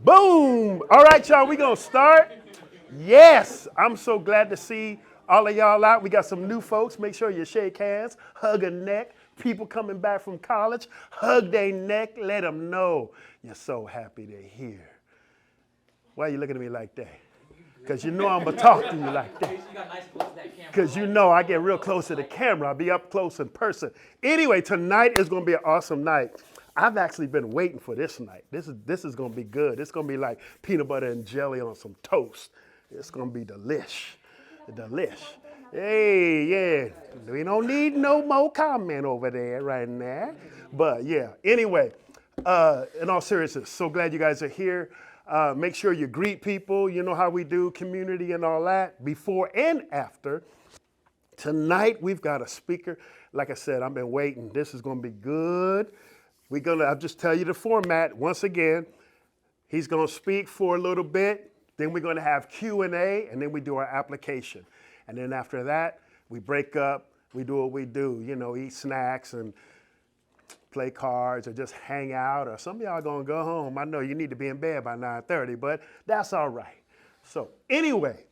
Boom! All right, y'all, we gonna start. Yes, I'm so glad to see all of y'all out. We got some new folks. Make sure you shake hands, hug a neck. People coming back from college, hug their neck, let them know you're so happy they're here. Why are you looking at me like that? Because you know I'm gonna talk to you like that. Because you know I get real close to the camera. I'll be up close in person. Anyway, tonight is gonna be an awesome night. I've actually been waiting for this night. This is gonna be good. It's gonna be like peanut butter and jelly on some toast. It's gonna be delish. Delish. Hey, yeah. We don't need no more comment over there right now. But yeah, anyway, in all seriousness, so glad you guys are here. Make sure you greet people. You know how we do community and all that before and after. Tonight, we've got a speaker. Like I said, I've been waiting. This is going to be good. I'll just tell you the format once again. He's going to speak for a little bit. Then we're going to have Q&A, and then we do our application. And then after that, we break up. We do what we do, eat snacks and play cards or just hang out. Or some of y'all going to go home. I know you need to be in bed by 9:30, but that's all right. So anyway,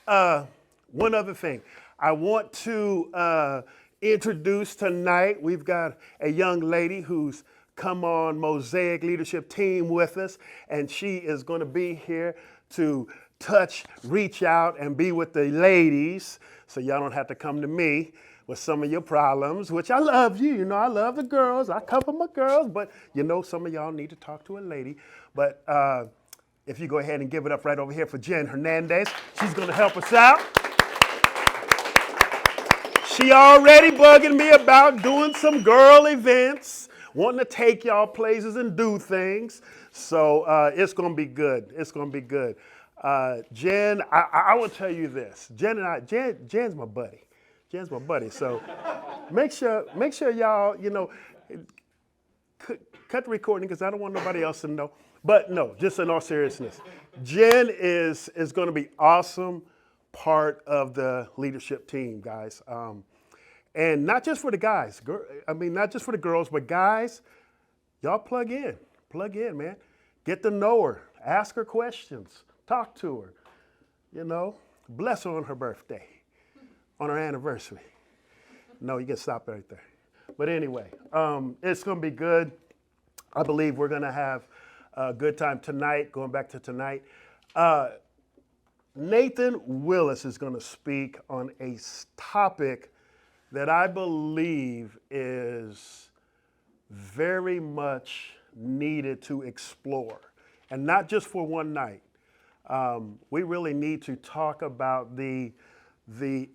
one other thing. I want to introduce tonight, we've got a young lady who's come on MOSAIC leadership team with us, and she is going to be here to touch, reach out, and be with the ladies, so y'all don't have to come to me with some of your problems, which I love you. I love the girls. I cover my girls, but some of y'all need to talk to a lady. But if you go ahead and give it up right over here for Jen Hernandez, she's going to help us out. She already bugging me about doing some girl events, wanting to take y'all places and do things. So it's going to be good. It's going to be good. Jen, I will tell you this. Jen's my buddy. Jen's my buddy. So make sure y'all, cut the recording because I don't want nobody else to know. But no, just in all seriousness, Jen is going to be awesome part of the leadership team, guys. And not just for the guys. Not just for the girls, but guys, y'all plug in, man. Get to know her, ask her questions, talk to her, bless her on her birthday, on her anniversary. No, you can stop right there. But anyway, it's going to be good. I believe we're going to have a good time tonight, going back to tonight. Nathan Willis is going to speak on a topic that I believe is very much needed to explore, and not just for one night. We really need to talk about the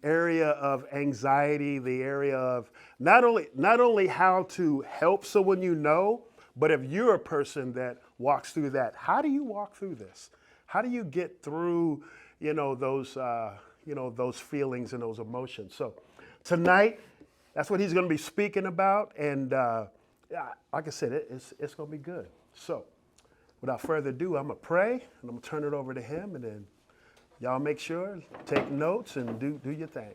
area of anxiety, the area of not only how to help someone but if you're a person that walks through that, how do you walk through this? How do you get through those feelings and those emotions? So tonight, that's what he's going to be speaking about, and like I said, it's going to be good. So without further ado, I'm going to pray, and I'm going to turn it over to him, and then y'all make sure, take notes, and do your thing.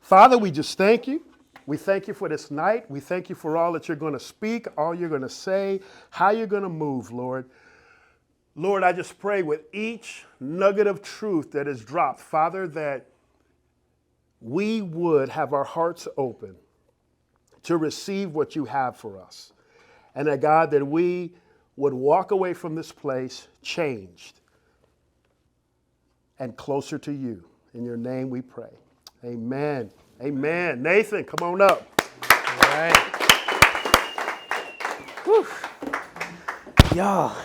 Father, we just thank you. We thank you for this night. We thank you for all that you're going to speak, all you're going to say, how you're going to move, Lord. Lord, I just pray with each nugget of truth that is dropped, Father, that we would have our hearts open to receive what you have for us. And that, God, that we would walk away from this place changed and closer to you. In your name we pray. Amen. Amen. Nathan, come on up. All right. Whew. Y'all,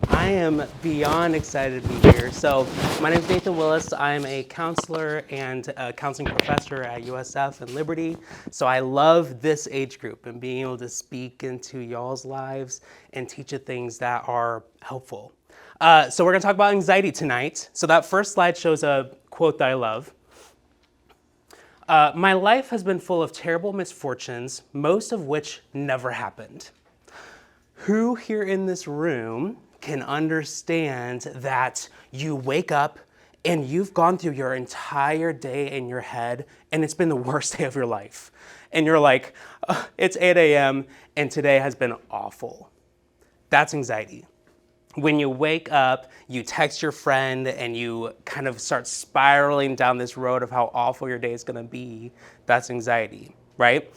I am beyond excited to be here. So my name is Nathan Willis. I'm a counselor and a counseling professor at USF and Liberty. So I love this age group and being able to speak into y'all's lives and teach you things that are helpful. So we're going to talk about anxiety tonight. So that first slide shows a quote that I love. My life has been full of terrible misfortunes, most of which never happened. Who here in this room can understand that you wake up and you've gone through your entire day in your head and it's been the worst day of your life? And you're like, it's 8 a.m. and today has been awful. That's anxiety. when you wake up, you text your friend and you kind of start spiraling down this road of how awful your day is going to be, that's anxiety, right?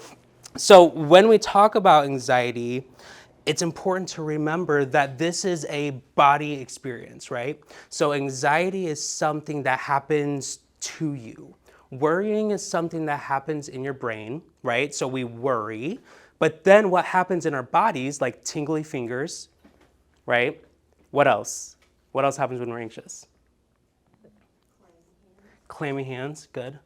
So when we talk about anxiety, it's important to remember that this is a body experience, right? So anxiety is something that happens to you. Worrying is something that happens in your brain, right? So we worry, but then what happens in our bodies, like tingly fingers, right? What else? What else happens when we're anxious? Clammy hands, good.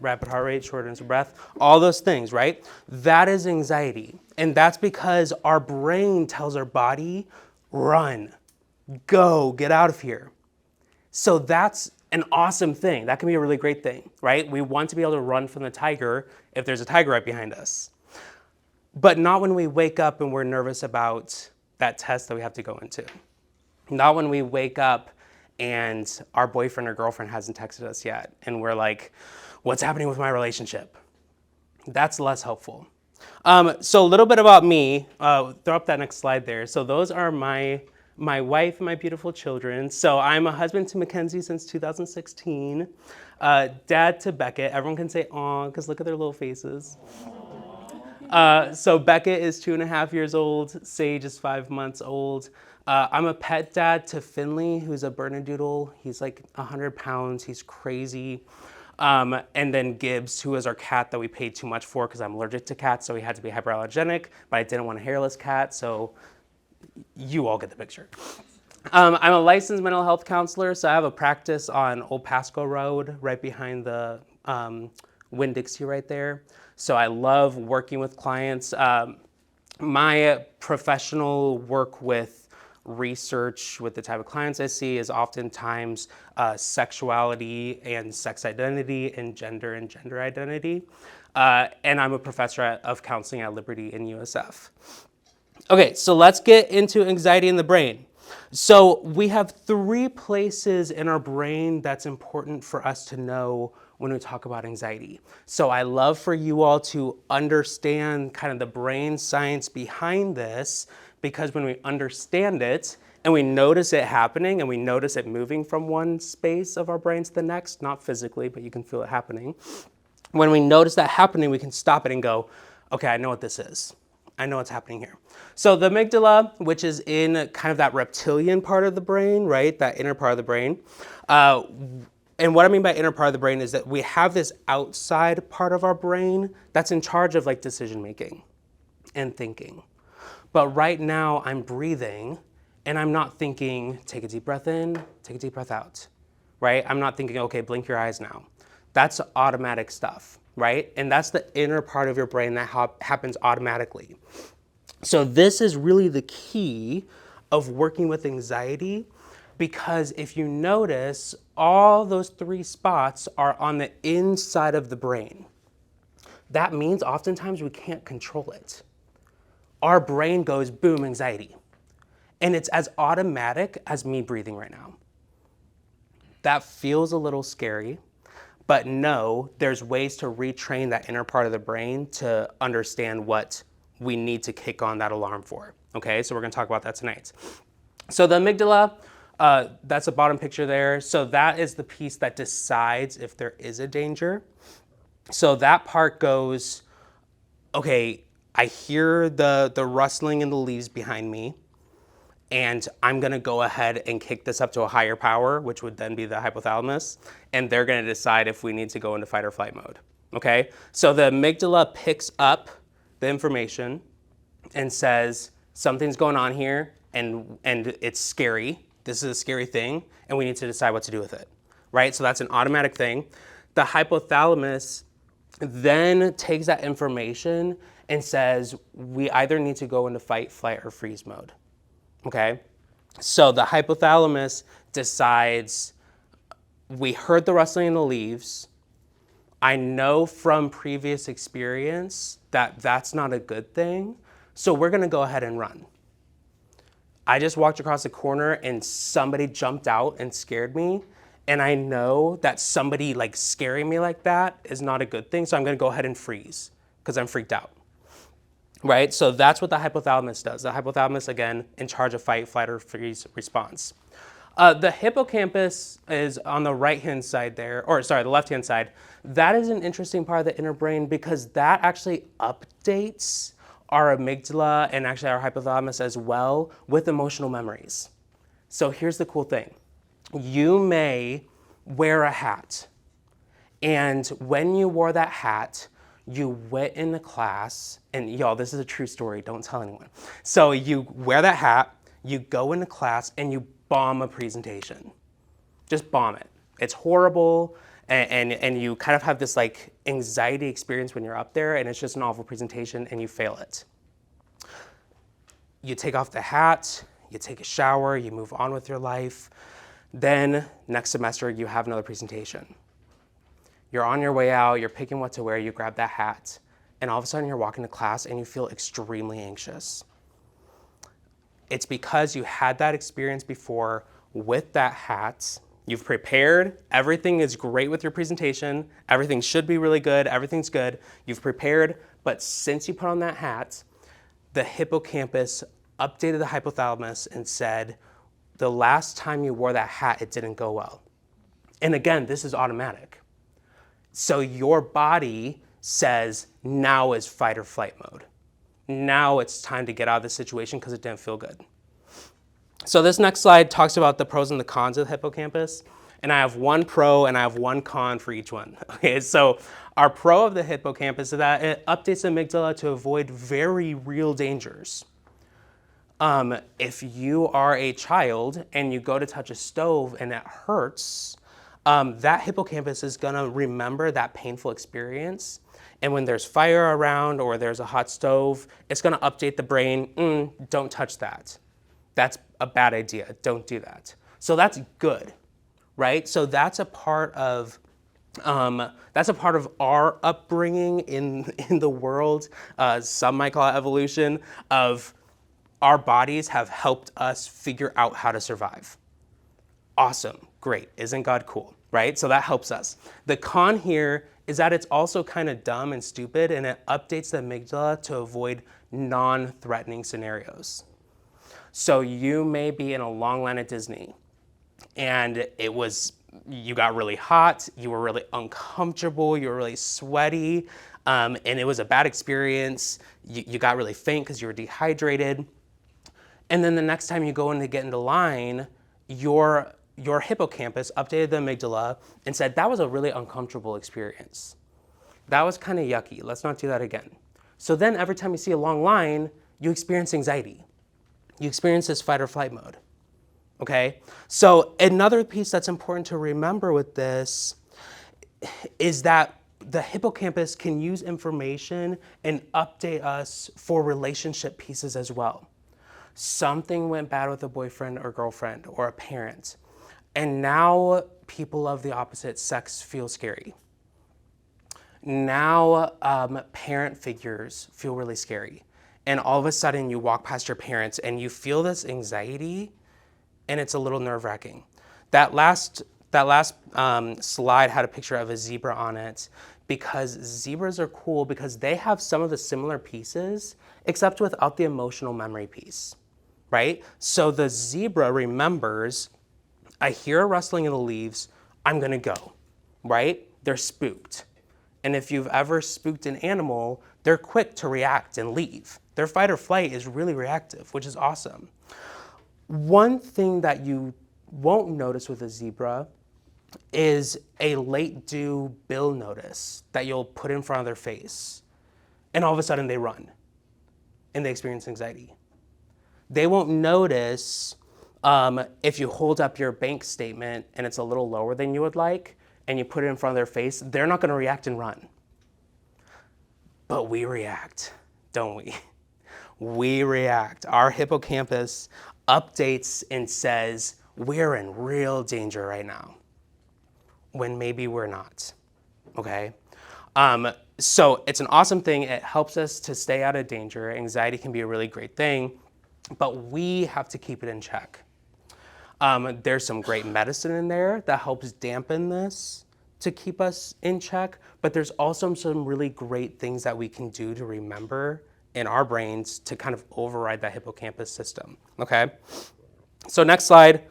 Rapid heart rate, shortness of breath, all those things, right? That is anxiety. And that's because our brain tells our body, run, go, get out of here. So that's an awesome thing. That can be a really great thing, right? We want to be able to run from the tiger if there's a tiger right behind us. But not when we wake up and we're nervous about that test that we have to go into. Not when we wake up and our boyfriend or girlfriend hasn't texted us yet and we're like, what's happening with my relationship? That's less helpful. So a little bit about me. Throw up that next slide there. So those are my wife and my beautiful children. So I'm a husband to Mackenzie since 2016. Dad to Beckett. Everyone can say aw, because look at their little faces. So Beckett is 2.5 years old. Sage is 5 months old. I'm a pet dad to Finley, who's a Bernedoodle. He's like 100 pounds. He's crazy. And then Gibbs, who is our cat that we paid too much for because I'm allergic to cats, so he had to be hyperallergenic, but I didn't want a hairless cat, so you all get the picture. I'm a licensed mental health counselor, so I have a practice on Old Pasco Road, right behind the Winn-Dixie right there. So I love working with clients. My professional work with research with the type of clients I see is oftentimes sexuality and sex identity and gender identity. And I'm a professor of counseling at Liberty in USF. Okay, so let's get into anxiety in the brain. So we have 3 places in our brain that's important for us to know when we talk about anxiety. So I love for you all to understand kind of the brain science behind this, because when we understand it and we notice it happening and we notice it moving from one space of our brain to the next, not physically, but you can feel it happening. When we notice that happening, we can stop it and go, okay, I know what this is. I know what's happening here. So the amygdala, which is in kind of that reptilian part of the brain, right? That inner part of the brain. And what I mean by inner part of the brain is that we have this outside part of our brain that's in charge of like decision making and thinking. But right now I'm breathing and I'm not thinking, take a deep breath in, take a deep breath out, right? I'm not thinking, okay, blink your eyes now. That's automatic stuff, right? And that's the inner part of your brain that happens automatically. So this is really the key of working with anxiety, because if you notice, all those 3 spots are on the inside of the brain. That means oftentimes we can't control it. Our brain goes, boom, anxiety. And it's as automatic as me breathing right now. That feels a little scary, but no, there's ways to retrain that inner part of the brain to understand what we need to kick on that alarm for. Okay, so we're gonna talk about that tonight. So the amygdala, that's the bottom picture there. So that is the piece that decides if there is a danger. So that part goes, okay, I hear the rustling in the leaves behind me, and I'm gonna go ahead and kick this up to a higher power, which would then be the hypothalamus, and they're gonna decide if we need to go into fight or flight mode, okay? So the amygdala picks up the information and says, something's going on here, and it's scary. This is a scary thing, and we need to decide what to do with it, right? So that's an automatic thing. The hypothalamus then takes that information and says, we either need to go into fight, flight, or freeze mode, okay? So the hypothalamus decides, we heard the rustling in the leaves. I know from previous experience that that's not a good thing, so we're gonna go ahead and run. I just walked across the corner and somebody jumped out and scared me, and I know that somebody like scaring me like that is not a good thing, so I'm gonna go ahead and freeze because I'm freaked out. right? So that's what the hypothalamus does. The hypothalamus, again, in charge of fight, flight, or freeze response. The hippocampus is on the right-hand side there, or sorry, the left-hand side. That is an interesting part of the inner brain because that actually updates our amygdala and actually our hypothalamus as well with emotional memories. So here's the cool thing. You may wear a hat, and when you wore that hat, you went into class, and y'all, this is a true story, don't tell anyone. So you wear that hat, you go into class, and you bomb a presentation. Just bomb it. It's horrible, and you kind of have this like anxiety experience when you're up there, and it's just an awful presentation, and you fail it. You take off the hat, you take a shower, you move on with your life. Then next semester, you have another presentation. You're on your way out, you're picking what to wear, you grab that hat, and all of a sudden you're walking to class and you feel extremely anxious. It's because you had that experience before with that hat. You've prepared, everything is great with your presentation, everything should be really good, everything's good. You've prepared, but since you put on that hat, the hippocampus updated the hypothalamus and said, the last time you wore that hat, it didn't go well. And again, this is automatic. So your body says, now is fight or flight mode. Now it's time to get out of this situation because it didn't feel good. So this next slide talks about the pros and the cons of the hippocampus. And I have one pro and I have one con for each one. Okay, so our pro of the hippocampus is that it updates the amygdala to avoid very real dangers. If you are a child and you go to touch a stove and it hurts, that hippocampus is gonna remember that painful experience. And when there's fire around or there's a hot stove, it's gonna update the brain, don't touch that. That's a bad idea, don't do that. So that's good, right? So that's a part of our upbringing in the world. Some might call it evolution of our bodies have helped us figure out how to survive. Awesome, great, isn't God cool, right? So that helps us. The con here is that it's also kind of dumb and stupid and it updates the amygdala to avoid non-threatening scenarios. So you may be in a long line at Disney and you got really hot, you were really uncomfortable, you were really sweaty, and it was a bad experience. You got really faint because you were dehydrated. And then the next time you go in to get into line, your hippocampus updated the amygdala and said, that was a really uncomfortable experience. That was kind of yucky, let's not do that again. So then every time you see a long line, you experience anxiety. You experience this fight or flight mode, okay? So another piece that's important to remember with this is that the hippocampus can use information and update us for relationship pieces as well. Something went bad with a boyfriend or girlfriend or a parent, and now people of the opposite sex feel scary. Now parent figures feel really scary. And all of a sudden you walk past your parents and you feel this anxiety and it's a little nerve-wracking. That last slide had a picture of a zebra on it because zebras are cool because they have some of the similar pieces except without the emotional memory piece, right? So the zebra remembers, I hear a rustling in the leaves, I'm gonna go, right? They're spooked. And if you've ever spooked an animal, they're quick to react and leave. Their fight or flight is really reactive, which is awesome. One thing that you won't notice with a zebra is a late due bill notice that you'll put in front of their face. And all of a sudden they run and they experience anxiety. They won't notice if you hold up your bank statement and it's a little lower than you would like and you put it in front of their face, they're not gonna react and run. But we react, don't we? We react. Our hippocampus updates and says, we're in real danger right now, when maybe we're not, okay? So it's an awesome thing. It helps us to stay out of danger. Anxiety can be a really great thing, but we have to keep it in check. There's some great medicine in there that helps dampen this to keep us in check, but there's also some really great things that we can do to remember in our brains to kind of override that hippocampus system, okay? So next slide.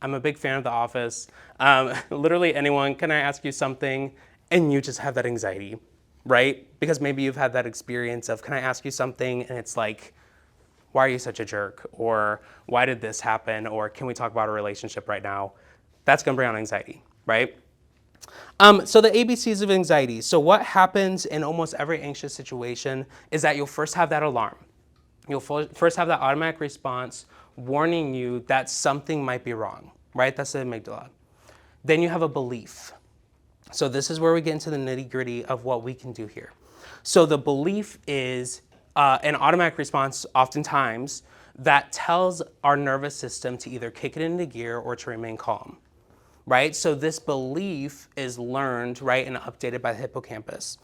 I'm a big fan of The Office. Literally anyone, can I ask you something? And you just have that anxiety, right? Because maybe you've had that experience of, can I ask you something? And it's like, why are you such a jerk? Or why did this happen? Or can we talk about a relationship right now? That's gonna bring on anxiety, right? So the ABCs of anxiety. So what happens in almost every anxious situation is that you'll first have that alarm. You'll first have that automatic response warning you that something might be wrong, right? That's the amygdala. Then you have a belief. So this is where we get into the nitty-gritty of what we can do here. So the belief is an automatic response oftentimes that tells our nervous system to either kick it into gear or to remain calm, right? So this belief is learned, right, and updated by the hippocampus.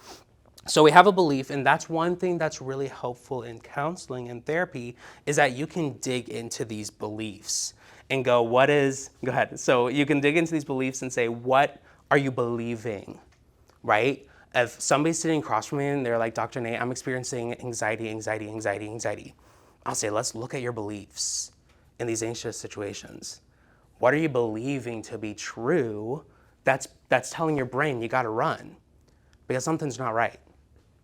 So we have a belief, and that's one thing that's really helpful in counseling and therapy is that you can dig into these beliefs and go, go ahead. So you can dig into these beliefs and say, what are you believing, right? If somebody's sitting across from me and they're like, Dr. Nate, I'm experiencing anxiety. I'll say, let's look at your beliefs in these anxious situations. What are you believing to be true that's telling your brain you gotta run because something's not right?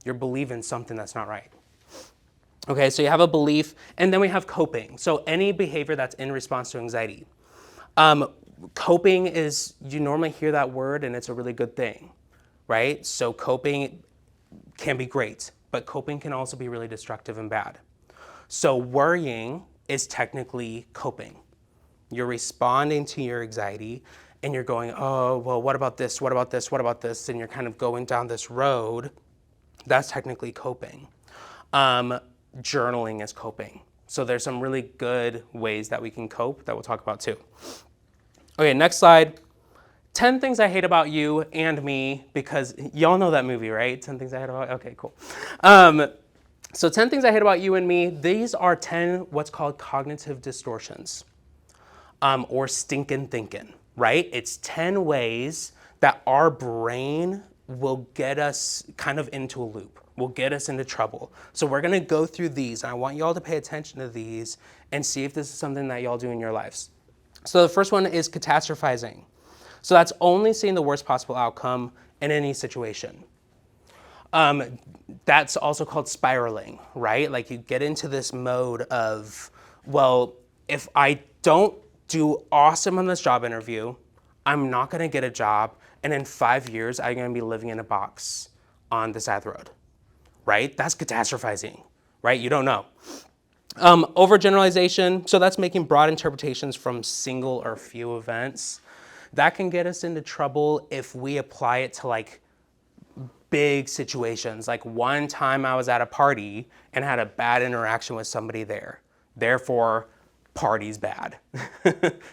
You're believing something that's not right. Okay, so you have a belief, and then we have coping. So any behavior that's in response to anxiety. Coping is, you normally hear that word and it's a really good thing, right? So coping can be great, but coping can also be really destructive and bad. So worrying is technically coping. You're responding to your anxiety and you're going, oh, well, what about this? What about this? What about this? And you're kind of going down this road. That's technically coping. Journaling is coping. So there's some really good ways that we can cope that we'll talk about too. Okay, next slide. 10 things I hate about you and me, because y'all know that movie, right? 10 things I hate about, okay, cool. So 10 things I hate about you and me, these are 10 what's called cognitive distortions, or stinking thinking, right? It's 10 ways that our brain will get us kind of into a loop, will get us into trouble. So we're gonna go through these, and I want y'all to pay attention to these and see if this is something that y'all do in your lives. So the first one is catastrophizing. So that's only seeing the worst possible outcome in any situation. That's also called spiraling, right? Like you get into this mode of, well, if I don't do awesome on this job interview, I'm not gonna get a job, and in 5 years, I'm gonna be living in a box on the side of the road, right? That's catastrophizing, right? You don't know. Overgeneralization, so that's making broad interpretations from single or few events. That can get us into trouble if we apply it to like big situations. Like one time I was at a party and had a bad interaction with somebody there. Therefore, party's bad.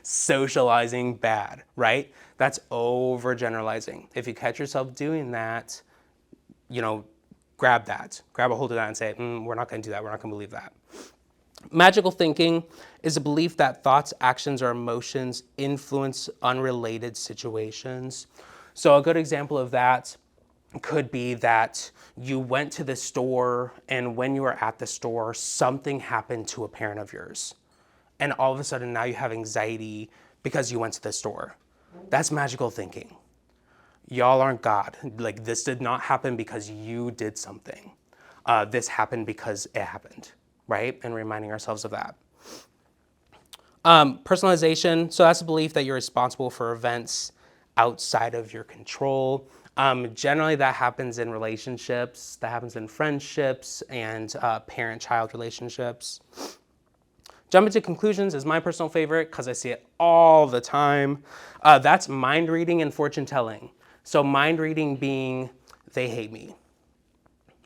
Socializing bad, right? That's overgeneralizing. If you catch yourself doing that, grab a hold of that and say, we're not gonna do that, we're not gonna believe that. Magical thinking is a belief that thoughts, actions, or emotions influence unrelated situations. So a good example of that could be that you went to the store and when you were at the store, something happened to a parent of yours. And all of a sudden now you have anxiety because you went to the store. That's magical thinking. Y'all aren't God. Like this did not happen because you did something. This happened because it happened, right? And reminding ourselves of that. Personalization, so that's a belief that you're responsible for events outside of your control. Generally that happens in relationships, that happens in friendships and parent-child relationships. Jumping to conclusions is my personal favorite because I see it all the time. That's mind reading and fortune telling. So mind reading being, they hate me.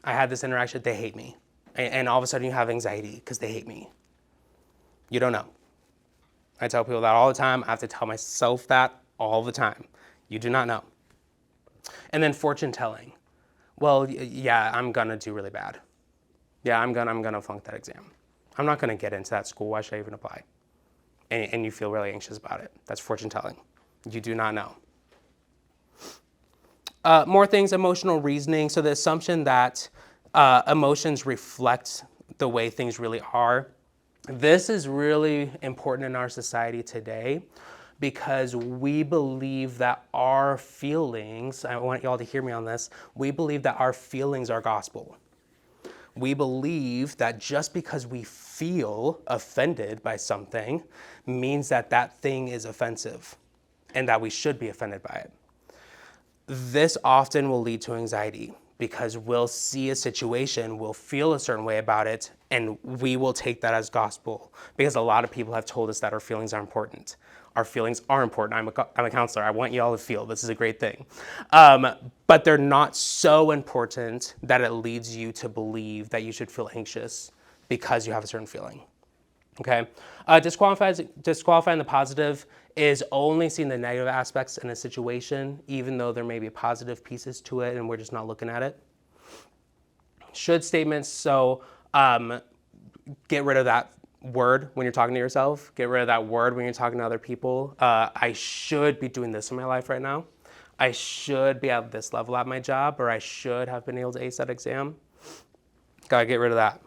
I had this interaction, they hate me. And all of a sudden you have anxiety because they hate me. You don't know. I tell people that all the time. I have to tell myself that all the time. You do not know. And then fortune telling. Well, yeah, I'm gonna do really bad. Yeah, I'm gonna flunk that exam. I'm not gonna get into that school. Why should I even apply? And you feel really anxious about it. That's fortune telling. You do not know. More things, emotional reasoning. So the assumption that Emotions reflect the way things really are. This is really important in our society today because we believe that our feelings, I want y'all to hear me on this, we believe that our feelings are gospel. We believe that just because we feel offended by something means that that thing is offensive and that we should be offended by it. This often will lead to anxiety because we'll see a situation, we'll feel a certain way about it, and we will take that as gospel because a lot of people have told us that our feelings are important. Our feelings are important. I'm a counselor. I want you all to feel this is a great thing. But they're not so important that it leads you to believe that you should feel anxious because you have a certain feeling. Okay? Disqualifying the positive is only seeing the negative aspects in a situation, even though there may be positive pieces to it and we're just not looking at it. Should statements, so get rid of that word when you're talking to yourself. Get rid of that word when you're talking to other people. I should be doing this in my life right now. I should be at this level at my job, or I should have been able to ace that exam. Gotta get rid of that.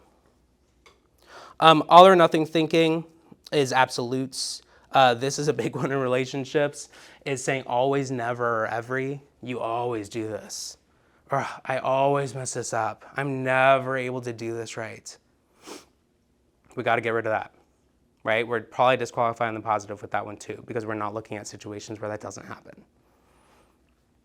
All or nothing thinking is absolutes. This is a big one in relationships. Is saying always, never, or every. You always do this. Or I always mess this up. I'm never able to do this right. We got to get rid of that, right? We're probably disqualifying the positive with that one too, because we're not looking at situations where that doesn't happen.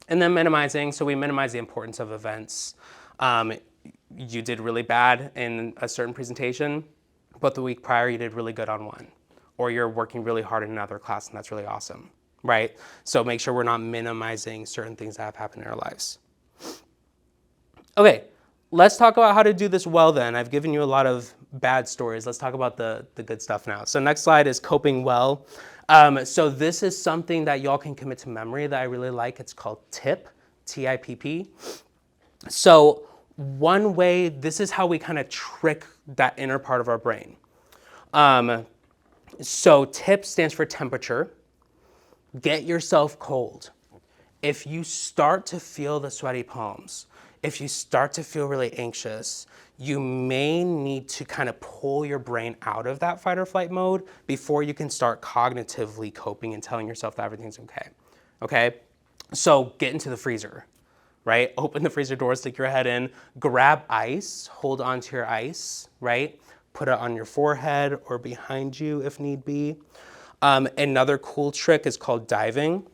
And then minimizing, so we minimize the importance of events. You did really bad in a certain presentation, but the week prior you did really good on one. Or you're working really hard in another class and that's really awesome, right? So make sure we're not minimizing certain things that have happened in our lives. Okay, let's talk about how to do this well then. I've given you a lot of bad stories. Let's talk about the good stuff now. So next slide is coping well. So this is something that y'all can commit to memory that I really like. It's called TIP, T-I-P-P. So one way, this is how we kind of trick that inner part of our brain. So TIP stands for temperature. Get yourself cold. If you start to feel the sweaty palms, if you start to feel really anxious, you may need to kind of pull your brain out of that fight or flight mode before you can start cognitively coping and telling yourself that everything's okay. Okay? So get into the freezer, right? Open the freezer door, stick your head in, grab ice, hold on to your ice, right? Put it on your forehead or behind you if need be. Another cool trick is called diving,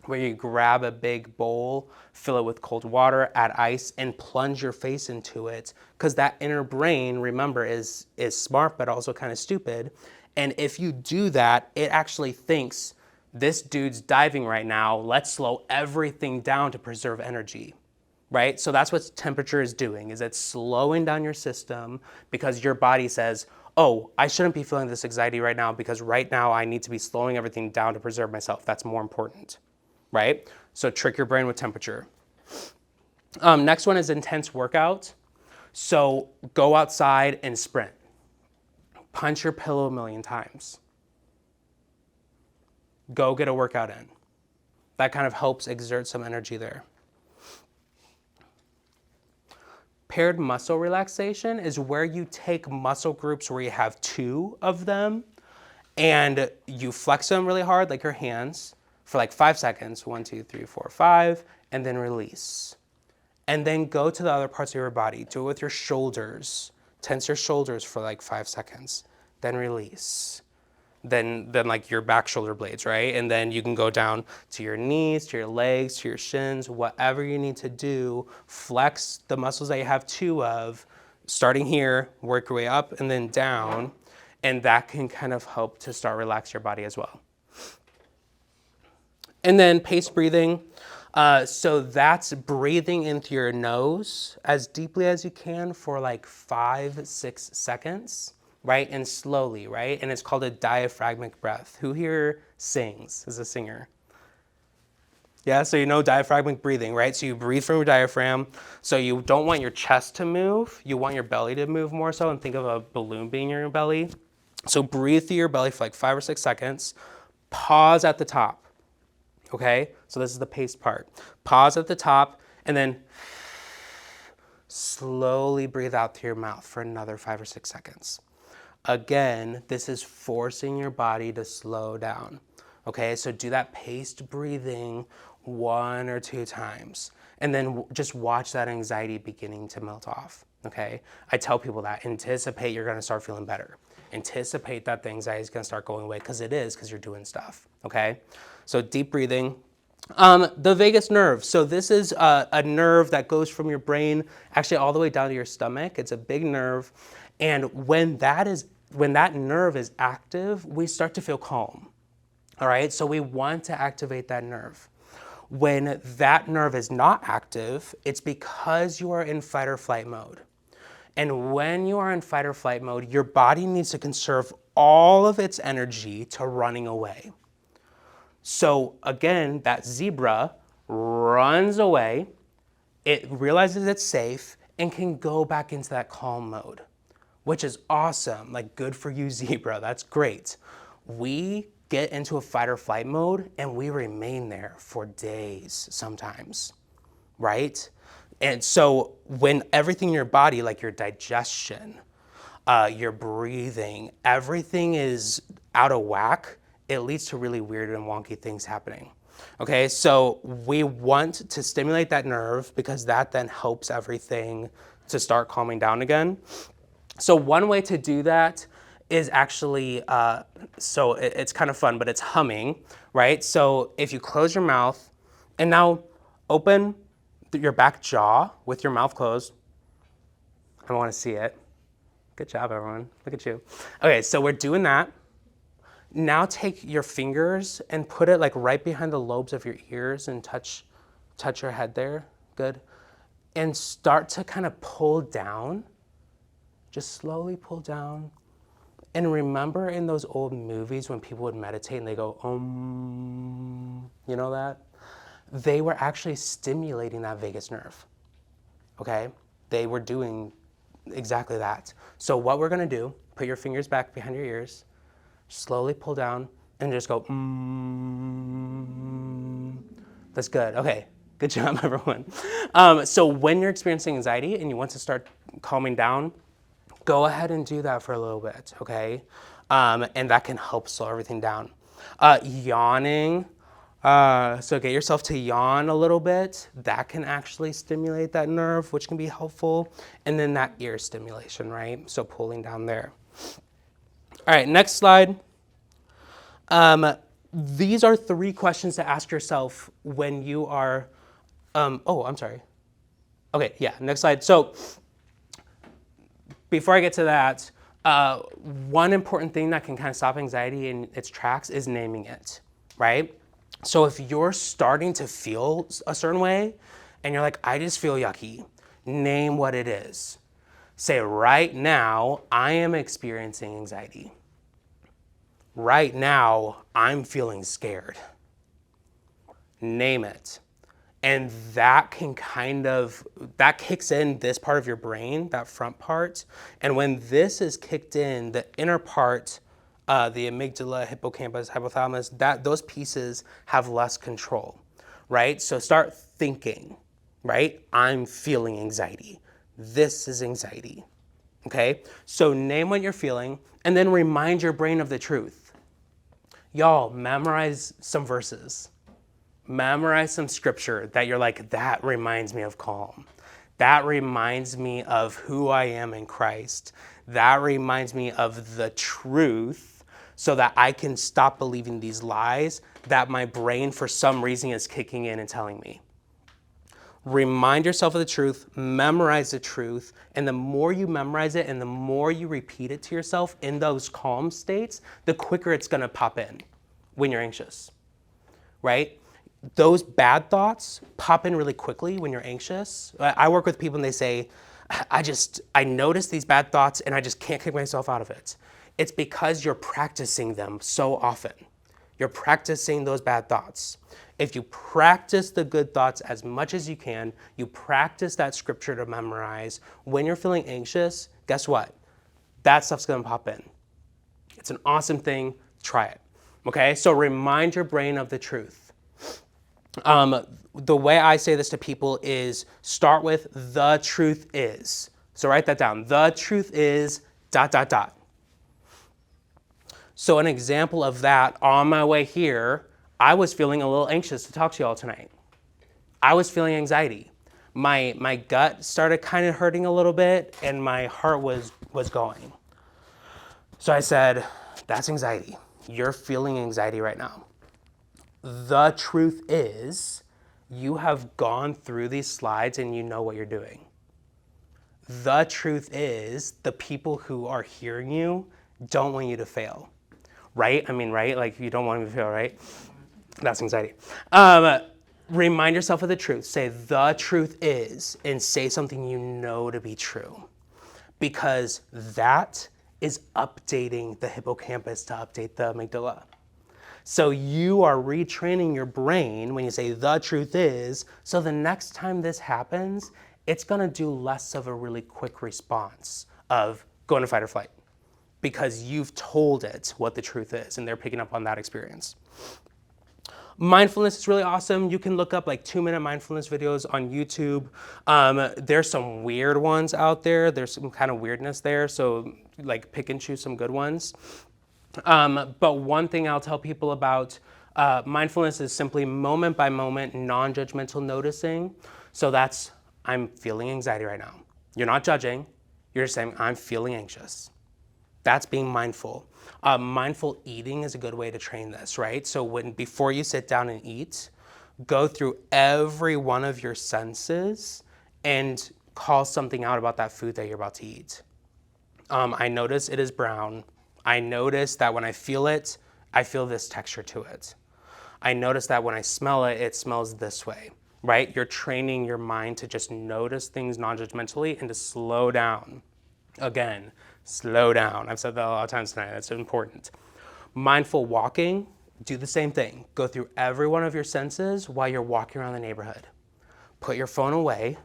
where you grab a big bowl, fill it with cold water, add ice, and plunge your face into it. Because that inner brain, remember, is smart but also kind of stupid. And if you do that, it actually thinks, this dude's diving right now, let's slow everything down to preserve energy. Right? So that's what temperature is doing, is it's slowing down your system because your body says, oh, I shouldn't be feeling this anxiety right now because right now I need to be slowing everything down to preserve myself. That's more important, right? So trick your brain with temperature. Next one is intense workout. So go outside and sprint. Punch your pillow 1,000,000 times. Go get a workout in. That kind of helps exert some energy there. Paired muscle relaxation is where you take muscle groups where you have 2 of them and you flex them really hard, like your hands, for like 5 seconds, 1, 2, 3, 4, 5, and then release. And then go to the other parts of your body. Do it with your shoulders. Tense your shoulders for like 5 seconds, then release. Then like your back shoulder blades, right? And then you can go down to your knees, to your legs, to your shins, whatever you need to do. Flex the muscles that you have 2 of, starting here, work your way up and then down. And that can kind of help to start relax your body as well. And then paced breathing. So that's breathing into your nose as deeply as you can for like 5-6 seconds. Right? And slowly, right? And it's called a diaphragmatic breath. Who here sings, is a singer? Yeah, so you know diaphragmatic breathing, right? So you breathe from your diaphragm. So you don't want your chest to move. You want your belly to move more so, and think of a balloon being in your belly. So breathe through your belly for like 5 or 6 seconds. Pause at the top, okay? So this is the paced part. Pause at the top, and then Slowly breathe out through your mouth for another 5 or 6 seconds. Again, this is forcing your body to slow down. Okay, so do that paced breathing 1 or 2 times, and then just watch that anxiety beginning to melt off. Okay, I tell people that anticipate you're going to start feeling better. Anticipate that the anxiety is going to start going away, because it is, because you're doing stuff. Okay, so deep breathing. The vagus nerve. So this is a nerve that goes from your brain actually all the way down to your stomach. It's a big nerve, and when that nerve is active, we start to feel calm. All right, so we want to activate that nerve. When that nerve is not active, it's because you are in fight or flight mode. And when you are in fight or flight mode, your body needs to conserve all of its energy to running away. So again, that zebra runs away, it realizes it's safe, and can go back into that calm mode, which is awesome. Like, good for you, zebra, that's great. We get into a fight or flight mode and we remain there for days sometimes, right? And so when everything in your body, like your digestion, your breathing, everything is out of whack, it leads to really weird and wonky things happening. Okay, so we want to stimulate that nerve, because that then helps everything to start calming down again. So one way to do that is actually, it's kind of fun, but it's humming, right? So if you close your mouth and now open your back jaw with your mouth closed. I want to see it. Good job, everyone. Look at you. Okay, so we're doing that. Now take your fingers and put it like right behind the lobes of your ears and touch your head there. Good. And start to kind of pull down. Just slowly pull down. And remember in those old movies when people would meditate and they go, you know that? They were actually stimulating that vagus nerve, okay? They were doing exactly that. So what we're gonna do, put your fingers back behind your ears, slowly pull down, and just go, That's good, okay. Good job, everyone. So when you're experiencing anxiety and you want to start calming down, go ahead and do that for a little bit, okay? And that can help slow everything down. Yawning. So get yourself to yawn a little bit. That can actually stimulate that nerve, which can be helpful. And then that ear stimulation, right? So pulling down there. All right, next slide. These are 3 questions to ask yourself when you are, I'm sorry. Okay, yeah, next slide. So before I get to that, one important thing that can kind of stop anxiety in its tracks is naming it, right? So if you're starting to feel a certain way and you're like, I just feel yucky, name what it is. Say, right now, I am experiencing anxiety. Right now, I'm feeling scared. Name it. And that can that kicks in this part of your brain, that front part. And when this is kicked in, the inner part, the amygdala, hippocampus, hypothalamus, those pieces have less control, right? So start thinking, right? I'm feeling anxiety. This is anxiety, okay? So name what you're feeling and then remind your brain of the truth. Y'all, memorize some verses. Memorize some scripture that you're like, that reminds me of calm. That reminds me of who I am in Christ. That reminds me of the truth, so that I can stop believing these lies that my brain for some reason is kicking in and telling me. Remind yourself of the truth, memorize the truth, and the more you memorize it and the more you repeat it to yourself in those calm states, the quicker it's gonna pop in when you're anxious, right? Those bad thoughts pop in really quickly when you're anxious. I work with people and they say, I notice these bad thoughts and I just can't kick myself out of it. It's because you're practicing them so often. You're practicing those bad thoughts. If you practice the good thoughts as much as you can, you practice that scripture to memorize, when you're feeling anxious, guess what? That stuff's gonna pop in. It's an awesome thing, try it. Okay, so remind your brain of the truth. The way I say this to people is start with the truth is. So write that down. The truth is ... So an example of that, on my way here, I was feeling a little anxious to talk to you all tonight. I was feeling anxiety. My gut started kind of hurting a little bit and my heart was going. So I said, that's anxiety. You're feeling anxiety right now. The truth is, you have gone through these slides and you know what you're doing. The truth is, the people who are hearing you don't want you to fail, right? I mean, right? Like, you don't want me to fail, right? That's anxiety. Remind yourself of the truth. Say, the truth is, and say something you know to be true. Because that is updating the hippocampus to update the amygdala. So you are retraining your brain when you say the truth is, so the next time this happens, it's gonna do less of a really quick response of going to fight or flight because you've told it what the truth is and they're picking up on that experience. Mindfulness is really awesome. You can look up like 2-minute mindfulness videos on YouTube. There's some weird ones out there. There's some kind of weirdness there. So like pick and choose some good ones. But one thing I'll tell people about mindfulness is simply moment by moment, non-judgmental noticing. So that's, I'm feeling anxiety right now. You're not judging. You're just saying, I'm feeling anxious. That's being mindful. Mindful eating is a good way to train this, right? So before you sit down and eat, go through every one of your senses and call something out about that food that you're about to eat. I notice it is brown. I notice that when I feel it, I feel this texture to it. I notice that when I smell it, it smells this way, right? You're training your mind to just notice things non-judgmentally and to slow down. Again, slow down. I've said that a lot of times tonight. That's important. Mindful walking, do the same thing. Go through every one of your senses while you're walking around the neighborhood. Put your phone away,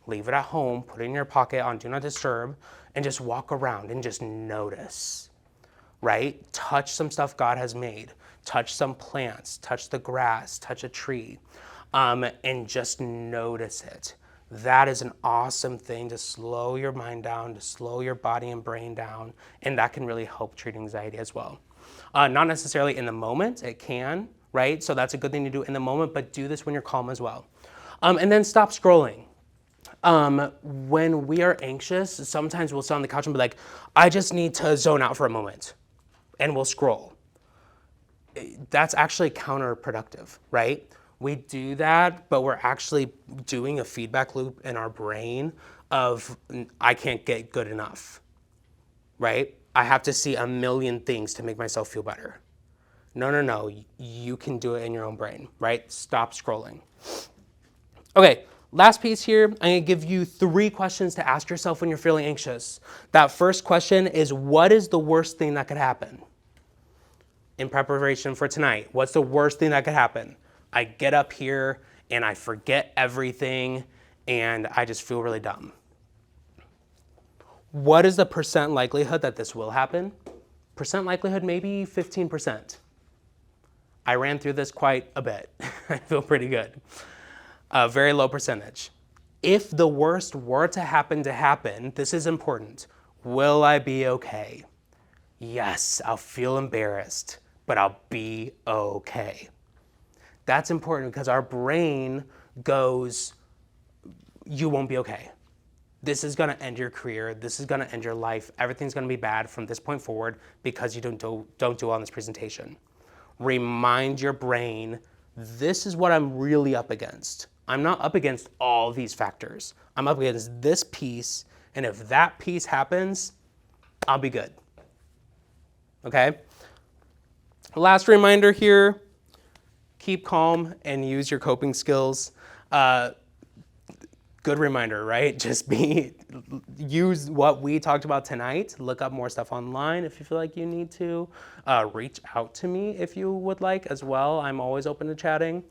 leave it at home, put it in your pocket on Do Not Disturb, and just walk around and just notice, right? Touch some stuff God has made. Touch some plants, touch the grass, touch a tree, and just notice it. That is an awesome thing to slow your mind down, to slow your body and brain down, and that can really help treat anxiety as well. Not necessarily in the moment, it can, right? So that's a good thing to do in the moment, but do this when you're calm as well. And then stop scrolling. When we are anxious, sometimes we'll sit on the couch and be like, I just need to zone out for a moment, and we'll scroll. That's actually counterproductive, right? We do that, but we're actually doing a feedback loop in our brain of, I can't get good enough, right? I have to see a million things to make myself feel better. No, you can do it in your own brain, right? Stop scrolling. Okay, last piece here, I'm gonna give you 3 questions to ask yourself when you're feeling anxious. That first question is, what is the worst thing that could happen? In preparation for tonight, what's the worst thing that could happen? I get up here and I forget everything and I just feel really dumb. What is the percent likelihood that this will happen? Percent likelihood, maybe 15%. I ran through this quite a bit. I feel pretty good. Very low percentage. If the worst were to happen, this is important. Will I be okay? Yes, I'll feel embarrassed, but I'll be okay. That's important because our brain goes, you won't be okay. This is gonna end your career. This is gonna end your life. Everything's gonna be bad from this point forward because you don't do well on this presentation. Remind your brain, this is what I'm really up against. I'm not up against all these factors. I'm up against this piece, and if that piece happens, I'll be good. Okay? Last reminder here, keep calm and use your coping skills. Good reminder, right? Just use what we talked about tonight. Look up more stuff online if you feel like you need to. Reach out to me if you would like as well. I'm always open to chatting.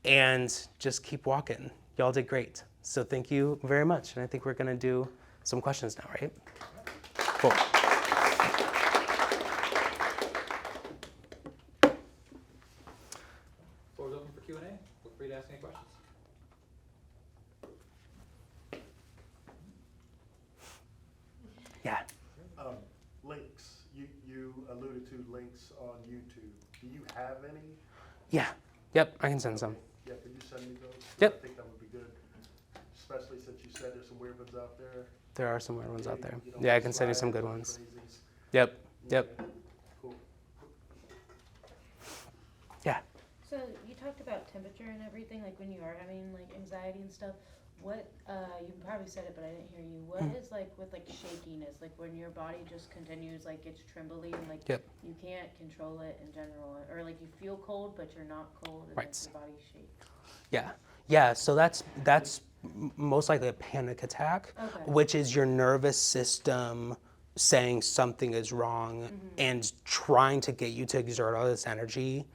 And just keep walking. Y'all did great. So thank you very much. And I think we're gonna do some questions now, right? Cool. Floor's open for Q&A. you alluded to links on YouTube. Do you have any? Yeah. Yep, I can send some. Yeah, can you send me those? Yep. I think that would be good, especially since you said there's some weird ones out there. There are some weird ones out there. You don't Yeah, I want can send you some slides good or ones. crazies. Yep. Yep. Yeah. Cool. Yeah. So you talked about temperature and everything, like when you are having like anxiety and stuff. What you probably said it, but I didn't hear you. What is like with like shakiness, like when your body just continues like it's trembly and like Yep. you can't control it in general, or like you feel cold but you're not cold and Right. like your body shakes. Yeah. Yeah. So that's most likely a panic attack, Okay. which is your nervous system saying something is wrong and trying to get you to exert all this energy,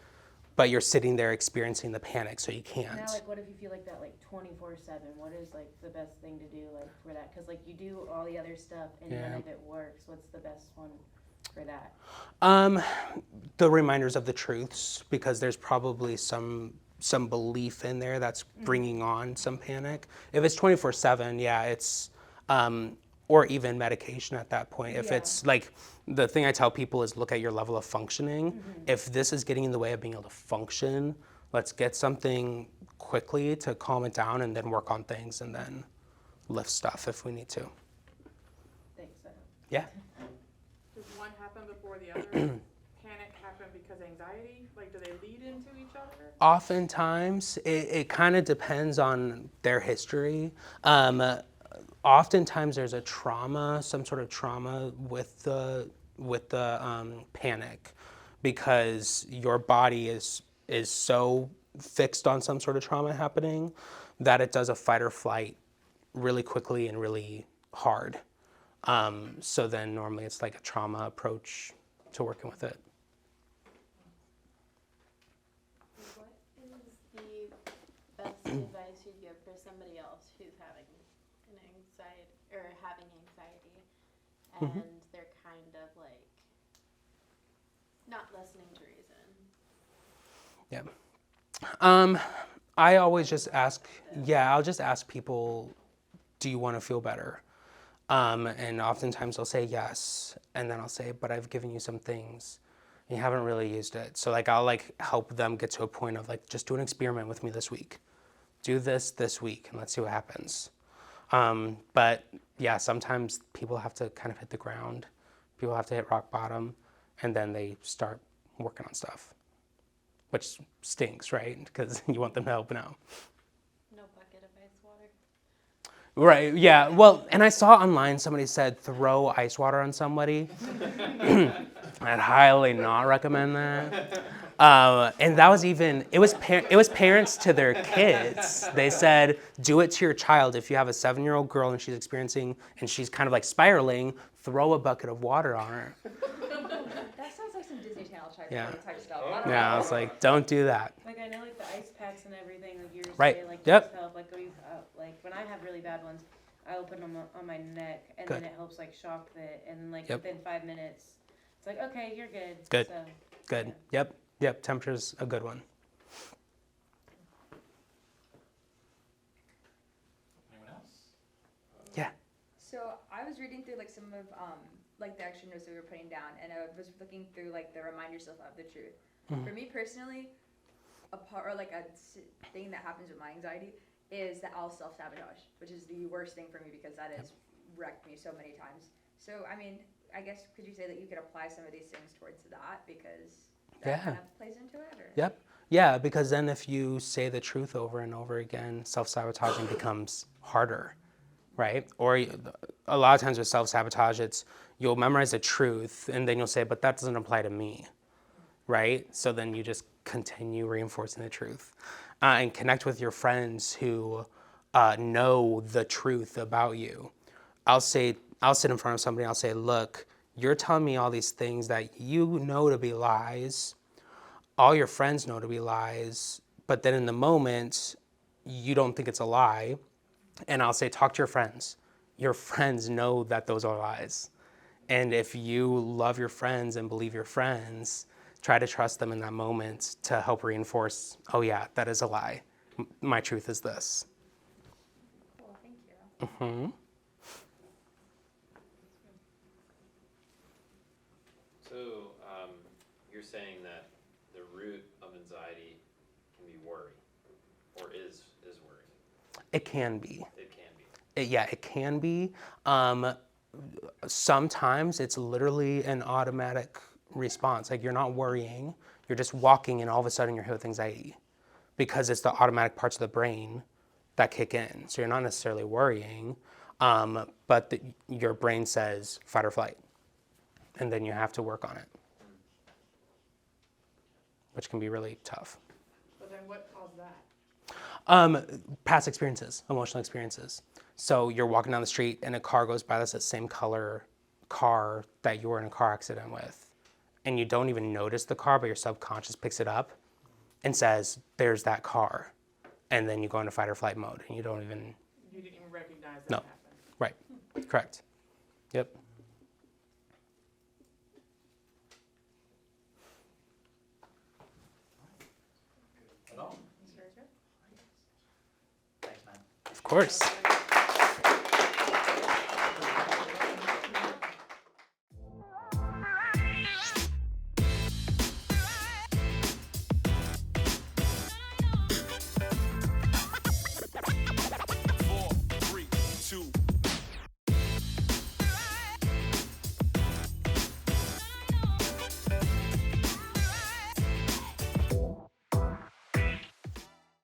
but you're sitting there experiencing the panic, so you can't. Now, like, what if you feel like that, like 24/7? What is like the best thing to do, like for that? Because like you do all the other stuff and none Yeah. of it works. What's the best one for that? The reminders of the truths, because there's probably some belief in there that's bringing on some panic. If it's 24/7, yeah, it's or even medication at that point. If Yeah. it's like, the thing I tell people is look at your level of functioning. If this is getting in the way of being able to function, let's get something quickly to calm it down and then work on things and then lift stuff if we need to. Thanks. Yeah. Does one happen before the other? Panic happen because anxiety? Like, do they lead into each other? Oftentimes, it kind of depends on their history. Oftentimes, there's a trauma, some sort of trauma with the panic, because your body is so fixed on some sort of trauma happening that it does a fight or flight really quickly and really hard. So then normally it's like a trauma approach to working with it. What is the best advice you'd give for somebody else who's having an anxiety or having anxiety and they're kind of like not listening to reason? Yeah. I always just ask, I'll just ask people, do you want to feel better? And oftentimes they'll say yes, and then I'll say, but I've given you some things. You haven't really used it. So like I'll like help them get to a point of like, just do an experiment with me this week. Do this week and let's see what happens. But yeah, sometimes people have to kind of hit the ground. People have to hit rock bottom and then they start working on stuff, which stinks, right? Because you want them to help now. No bucket of ice water. Right, yeah. Well, and I saw online somebody said throw ice water on somebody. I'd highly not recommend that. And that was even, it was parents to their kids. They said, do it to your child. If you have a 7-year-old girl and she's kind of like spiraling, throw a bucket of water on her. That sounds like some Disney Channel Yeah. type stuff. I don't Yeah, I know. was like, don't do that. Like I know like the ice packs and everything, like yours Right. say like Yep. those help. Like like when I have really bad ones, I'll put them on my neck and Good. then it helps like shock it, and like Yep. within 5 minutes, it's like okay, you're good. Good. So, Good. yeah. Yep. Temperature's a good one. Anyone else? Yeah. So I was reading through like some of like the extra notes that we were putting down, and I was looking through like the remind yourself of the truth. For me personally, thing that happens with my anxiety is that I'll self-sabotage, which is the worst thing for me because that has wrecked me so many times. So I mean, I guess could you say that you could apply some of these things towards that because that kind of plays into it? Or? Yep. Yeah, because then if you say the truth over and over again, self-sabotaging becomes harder, right? Or a lot of times with self-sabotage, you'll memorize the truth and then you'll say, but that doesn't apply to me, right? So then you just continue reinforcing the truth and connect with your friends who know the truth about you. I'll sit in front of somebody and I'll say, look, you're telling me all these things that you know to be lies. All your friends know to be lies, but then in the moment, you don't think it's a lie. And I'll say, talk to your friends. Your friends know that those are lies. And if you love your friends and believe your friends, try to trust them in that moment to help reinforce, oh yeah, that is a lie. My truth is this. Cool, thank you. Mm-hmm. So, you're saying that the root of anxiety can be worry, or is worry? It can be. It can be. Yeah, it can be. Sometimes it's literally an automatic response. Like you're not worrying, you're just walking and all of a sudden you're hit with anxiety because it's the automatic parts of the brain that kick in. So you're not necessarily worrying, but your brain says fight or flight. And then you have to work on it, which can be really tough. But then what caused that? Past experiences, emotional experiences. So you're walking down the street and a car goes by that's the same color car that you were in a car accident with. And you don't even notice the car, but your subconscious picks it up and says, there's that car. And then you go into fight or flight mode and you didn't even recognize that No. happened. Right, correct. Yep. At all? Thanks, man. Of course.